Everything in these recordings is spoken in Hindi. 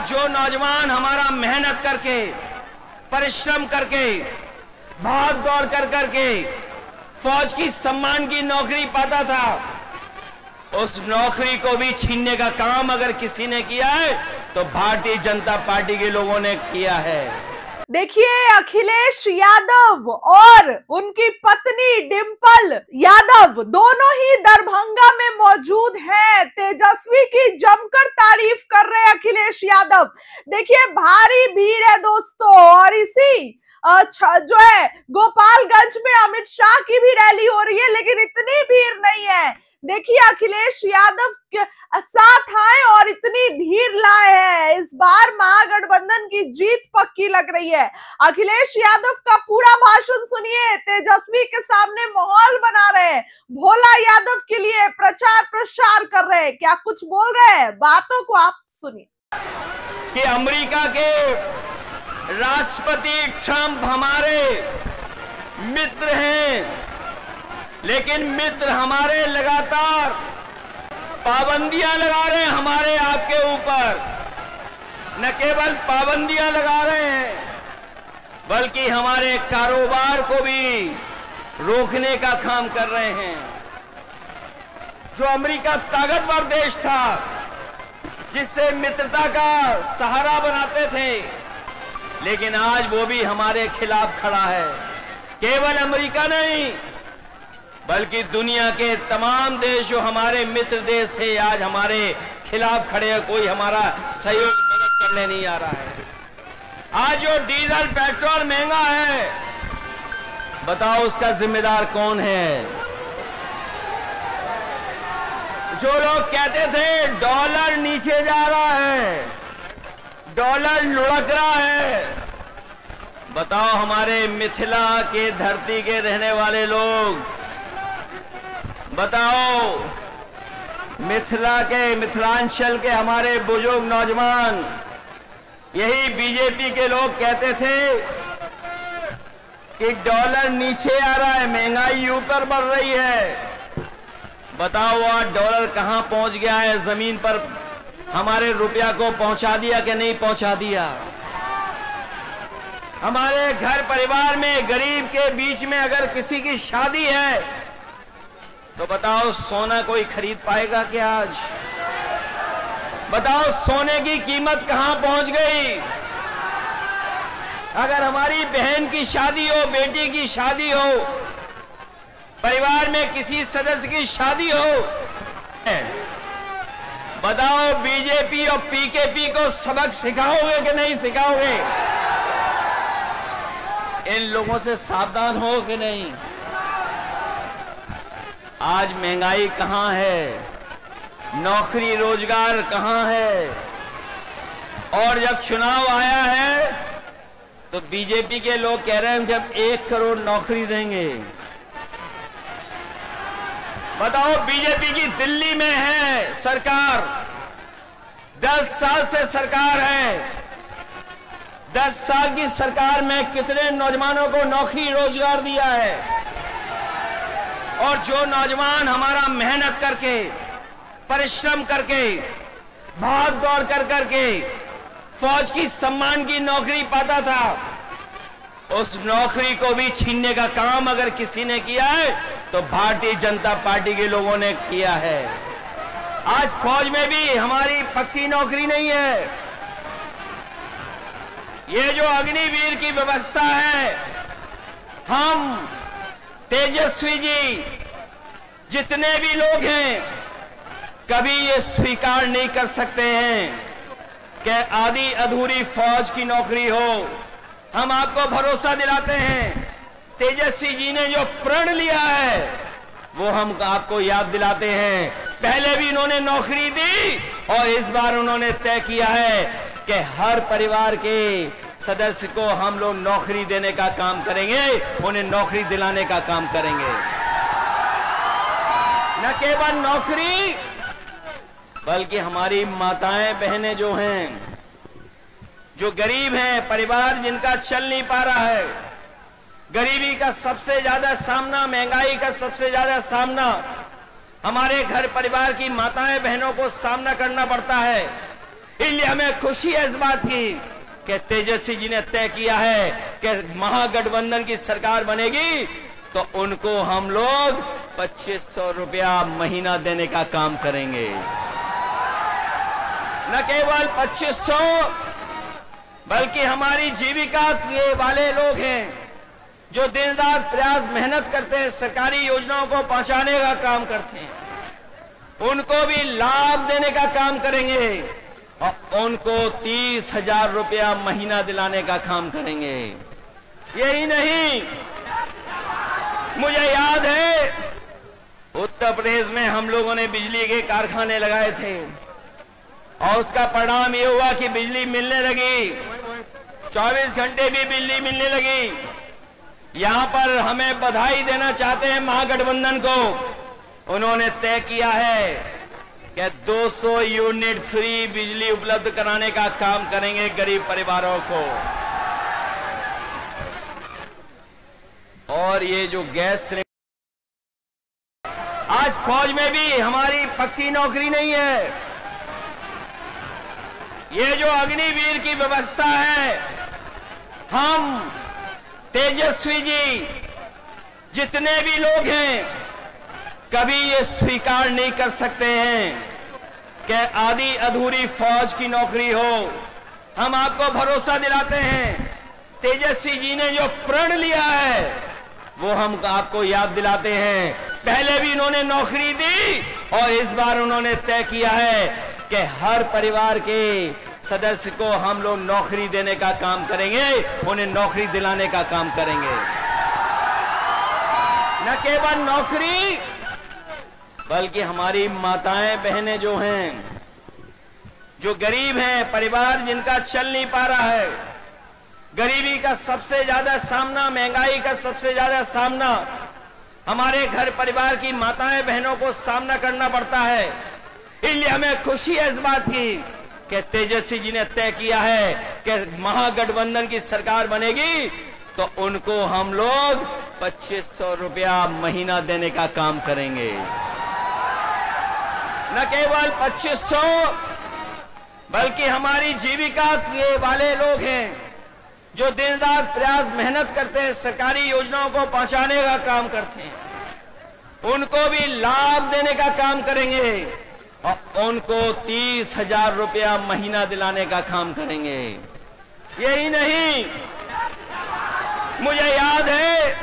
जो नौजवान हमारा मेहनत करके, परिश्रम करके, भाग दौड़ कर करके फौज की सम्मान की नौकरी पाता था, उस नौकरी को भी छीनने का काम अगर किसी ने किया है तो भारतीय जनता पार्टी के लोगों ने किया है। देखिए, अखिलेश यादव और उनकी पत्नी डिंपल यादव दोनों ही दरभंगा में मौजूद हैं। तेजस्वी की जमकर तारीफ कर रहे हैं अखिलेश यादव। देखिए, भारी भीड़ है दोस्तों, और इसी जो है गोपालगंज में अमित शाह की भी रैली हो रही है, लेकिन इतनी भीड़ नहीं है। देखिए, अखिलेश यादव के साथ आए और इतनी भीड़ लाए हैं। इस बार महागठबंधन की जीत पक्की लग रही है। अखिलेश यादव का पूरा भाषण सुनिए, तेजस्वी के सामने माहौल बना रहे हैं, भोला यादव के लिए प्रचार प्रसार कर रहे हैं। क्या कुछ बोल रहे हैं, बातों को आप सुनिए। कि अमेरिका के राष्ट्रपति ट्रंप हमारे मित्र हैं, लेकिन मित्र हमारे लगातार पाबंदियां लगा रहे हैं हमारे आपके ऊपर। न केवल पाबंदियां लगा रहे हैं, बल्कि हमारे कारोबार को भी रोकने का काम कर रहे हैं। जो अमेरिका ताकतवर देश था, जिससे मित्रता का सहारा बनाते थे, लेकिन आज वो भी हमारे खिलाफ खड़ा है। केवल अमेरिका नहीं, बल्कि दुनिया के तमाम देश जो हमारे मित्र देश थे, आज हमारे खिलाफ खड़े हैं। कोई हमारा सहयोग मदद करने नहीं आ रहा है। आज जो डीजल पेट्रोल महंगा है, बताओ उसका जिम्मेदार कौन है? जो लोग कहते थे डॉलर नीचे जा रहा है, डॉलर लुढ़क रहा है, बताओ हमारे मिथिला के धरती के रहने वाले लोग, बताओ मिथिला के, मिथिलांचल के हमारे बुजुर्ग नौजवान, यही बीजेपी के लोग कहते थे कि डॉलर नीचे आ रहा है, महंगाई ऊपर बढ़ रही है। बताओ आज डॉलर कहां पहुंच गया है? जमीन पर हमारे रुपया को पहुंचा दिया कि नहीं पहुंचा दिया? हमारे घर परिवार में गरीब के बीच में अगर किसी की शादी है तो बताओ सोना कोई खरीद पाएगा क्या आज? बताओ सोने की कीमत कहां पहुंच गई? अगर हमारी बहन की शादी हो, बेटी की शादी हो, परिवार में किसी सदस्य की शादी हो, बताओ बीजेपी और पीकेपी को सबक सिखाओगे कि नहीं सिखाओगे? इन लोगों से सावधान हो कि नहीं? आज महंगाई कहां है? नौकरी रोजगार कहां है? और जब चुनाव आया है तो बीजेपी के लोग कह रहे हैं जब 1 करोड़ नौकरी देंगे। बताओ बीजेपी की दिल्ली में है सरकार, 10 साल से सरकार है। 10 साल की सरकार में कितने नौजवानों को नौकरी रोजगार दिया है? और जो नौजवान हमारा मेहनत करके, परिश्रम करके, भाग दौड़ कर करके फौज की सम्मान की नौकरी पाता था, उस नौकरी को भी छीनने का काम अगर किसी ने किया है तो भारतीय जनता पार्टी के लोगों ने किया है। आज फौज में भी हमारी पक्की नौकरी नहीं है। ये जो अग्निवीर की व्यवस्था है, हम तेजस्वी जी जितने भी लोग हैं कभी ये स्वीकार नहीं कर सकते हैं कि आधी अधूरी फौज की नौकरी हो। हम आपको भरोसा दिलाते हैं, तेजस्वी जी ने जो प्रण लिया है वो हम आपको याद दिलाते हैं। पहले भी इन्होंने नौकरी दी और इस बार उन्होंने तय किया है कि हर परिवार के सदस्य को हम लोग नौकरी देने का काम करेंगे, उन्हें नौकरी दिलाने का काम करेंगे। न केवल नौकरी, बल्कि हमारी माताएं बहनें जो हैं, जो गरीब हैं, परिवार जिनका चल नहीं पा रहा है, गरीबी का सबसे ज्यादा सामना, महंगाई का सबसे ज्यादा सामना हमारे घर परिवार की माताएं बहनों को सामना करना पड़ता है। इसलिए हमें खुशी है इस बात की कि तेजस्वी जी ने तय किया है कि महागठबंधन की सरकार बनेगी तो उनको हम लोग 2500 रुपया महीना देने का काम करेंगे। न केवल 2500 बल्कि हमारी जीविका के वाले लोग हैं जो दिन रात प्रयास मेहनत करते हैं, सरकारी योजनाओं को पहुंचाने का काम करते हैं, उनको भी लाभ देने का काम करेंगे और उनको 30,000 रुपया महीना दिलाने का काम करेंगे। यही नहीं, मुझे याद है उत्तर प्रदेश में हम लोगों ने बिजली के कारखाने लगाए थे और उसका परिणाम ये हुआ कि बिजली मिलने लगी, 24 घंटे भी बिजली मिलने लगी। यहां पर हमें बधाई देना चाहते हैं महागठबंधन को। उन्होंने तय किया है कि 200 यूनिट फ्री बिजली उपलब्ध कराने का काम करेंगे गरीब परिवारों को। और ये जो गैस सिलेंडर, आज फौज में भी हमारी पक्की नौकरी नहीं है। ये जो अग्निवीर की व्यवस्था है, हम तेजस्वी जी जितने भी लोग हैं कभी ये स्वीकार नहीं कर सकते हैं कि आधी अधूरी फौज की नौकरी हो। हम आपको भरोसा दिलाते हैं, तेजस्वी जी ने जो प्रण लिया है वो हम आपको याद दिलाते हैं। पहले भी इन्होंने नौकरी दी और इस बार उन्होंने तय किया है कि हर परिवार के सदस्य को हम लोग नौकरी देने का काम करेंगे, उन्हें नौकरी दिलाने का काम करेंगे। न केवल नौकरी बल्कि हमारी माताएं बहनें जो हैं, जो गरीब हैं, परिवार जिनका चल नहीं पा रहा है, गरीबी का सबसे ज्यादा सामना, महंगाई का सबसे ज्यादा सामना हमारे घर परिवार की माताएं बहनों को सामना करना पड़ता है। इसलिए हमें खुशी है इस बात की कि तेजस्वी जी ने तय किया है कि महागठबंधन की सरकार बनेगी तो उनको हम लोग 2500 रुपया महीना देने का काम करेंगे। न केवल 2500 बल्कि हमारी जीविका के वाले लोग हैं जो दिन रात प्रयास मेहनत करते हैं, सरकारी योजनाओं को पहुंचाने का काम करते हैं, उनको भी लाभ देने का काम करेंगे और उनको 30,000 रुपया महीना दिलाने का काम करेंगे। यही नहीं, मुझे याद है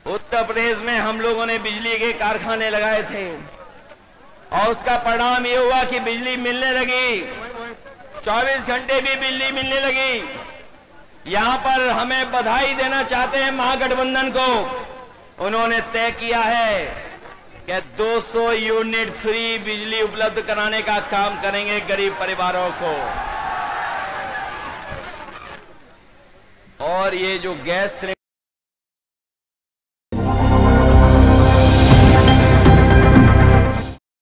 उत्तर प्रदेश में हम लोगों ने बिजली के कारखाने लगाए थे और उसका परिणाम ये हुआ कि बिजली मिलने लगी, 24 घंटे भी बिजली मिलने लगी। यहां पर हमें बधाई देना चाहते हैं महागठबंधन को। उन्होंने तय किया है कि 200 यूनिट फ्री बिजली उपलब्ध कराने का काम करेंगे गरीब परिवारों को। और ये जो गैस